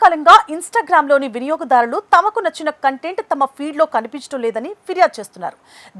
కాలంగా ఇన్‌స్టాగ్రామ్‌లోని వినియోగదారులు తమకు నచ్చిన కంటెంట్ తమ ఫీడ్‌లో కనిపించడం లేదని ఫిర్యాదు చేస్తున్నారు.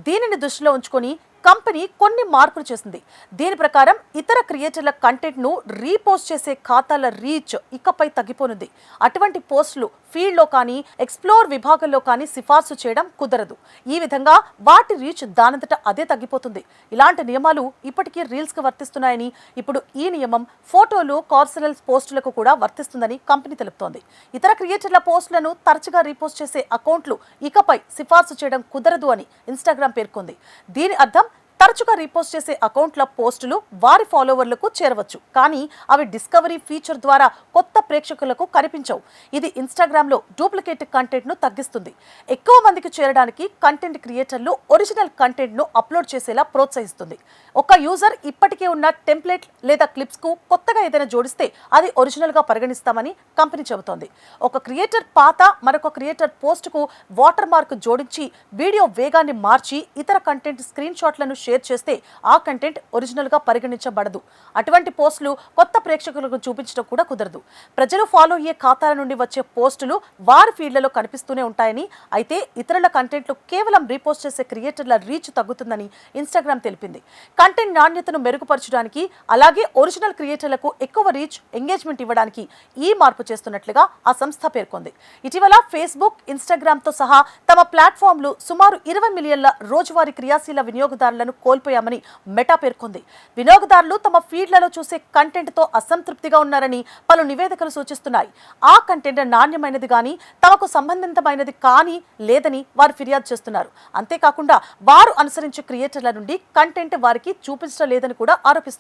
దీనిని దృష్టిలో ఉంచుకొని కంపెనీ కొన్ని మార్పులు చేసింది. దీని ప్రకారం ఇతర క్రియేటర్ల కంటెంట్‌ను రీపోస్ట్ చేసే ఖాతాల రీచ్ ఇకపై తగ్గిపోనుంది. అటువంటి పోస్టులు ఫీడ్‌లో కానీ, ఎక్స్‌ప్లోర్ విభాగంలో కానీ సిఫార్సు చేయడం కుదరదు. ఈ విధంగా వాటి రీచ్ దానంతట అదే తగ్గిపోతుంది. ఇలాంటి నియమాలు ఇప్పటికీ రీల్స్‌కి వర్తిస్తున్నాయని, ఇప్పుడు ఈ నియమం ఫోటోలు, కార్సరల్స్ పోస్టులకు కూడా వర్తిస్తుందని కంపెనీ తెలుపుతోంది. ఇతర క్రియేటర్ల పోస్టులను తరచుగా రీపోస్ట్ చేసే అకౌంట్లు ఇకపై సిఫార్సు చేయడం కుదరదు అని ఇన్‌స్టాగ్రామ్ పేర్కొంది. దీని అర్థం తరచుగా రీపోస్ట్ చేసే అకౌంట్ల పోస్టులు వారి ఫాలోవర్లకు చేరవచ్చు, కానీ అవి డిస్కవరీ ఫీచర్ ద్వారా కొత్త ప్రేక్షకులకు కనిపించవు. ఇది ఇన్‌స్టాగ్రామ్‌లో డూప్లికేట్ కంటెంట్ను తగ్గిస్తుంది. ఎక్కువ మందికి చేరడానికి కంటెంట్ క్రియేటర్లు ఒరిజినల్ కంటెంట్ను అప్లోడ్ చేసేలా ప్రోత్సహిస్తుంది. ఒక యూజర్ ఇప్పటికే ఉన్న టెంప్లెట్ లేదా క్లిప్స్కు కొత్తగా ఏదైనా జోడిస్తే అది ఒరిజినల్గా పరిగణిస్తామని కంపెనీ చెబుతోంది. ఒక క్రియేటర్ పాత మరొక క్రియేటర్ పోస్టుకు వాటర్ మార్క్ జోడించి వీడియో వేగాన్ని మార్చి ఇతర కంటెంట్ స్క్రీన్ షాట్లను షేర్ చేస్తే ఆ కంటెంట్ ఒరిజినల్గా పరిగణించబడదు. అటువంటి పోస్టులు కొత్త ప్రేక్షకులకు చూపించడం కూడా కుదరదు. ప్రజలు ఫాలో అయ్యే ఖాతాల నుండి వచ్చే పోస్టులు వారి ఫీడ్లలో కనిపిస్తూనే ఉంటాయని, అయితే ఇతరుల కంటెంట్లు కేవలం రీపోస్ట్ చేసే క్రియేటర్ల రీచ్ తగ్గుతుందని ఇన్‌స్టాగ్రామ్ తెలిపింది. కంటెంట్ నాణ్యతను మెరుగుపరచడానికి, అలాగే ఒరిజినల్ క్రియేటర్లకు ఎక్కువ రీచ్, ఎంగేజ్మెంట్ ఇవ్వడానికి ఈ మార్పు చేస్తున్నట్లుగా ఆ సంస్థ పేర్కొంది. ఇటీవల ఫేస్బుక్, ఇన్‌స్టాగ్రామ్‌తో సహా తమ ప్లాట్ఫామ్లు సుమారు 20 మిలియన్ల రోజువారీ క్రియాశీల వినియోగదారులను కోల్పోయామని మెటా పేర్కొంది. వినియోగదారులు తమ ఫీడ్లలో చూసే కంటెంట్తో అసంతృప్తిగా ఉన్నారని పలు నివేదికలు సూచిస్తున్నాయి. ఆ కంటెంట్ నాణ్యమైనది కానీ, తమకు సంబంధితమైనది కానీ లేదని వారు ఫిర్యాదు చేస్తున్నారు. అంతేకాకుండా వారు అనుసరించే క్రియేటర్ల నుండి కంటెంట్ వారికి చూపించడం లేదని కూడా ఆరోపిస్తున్నారు.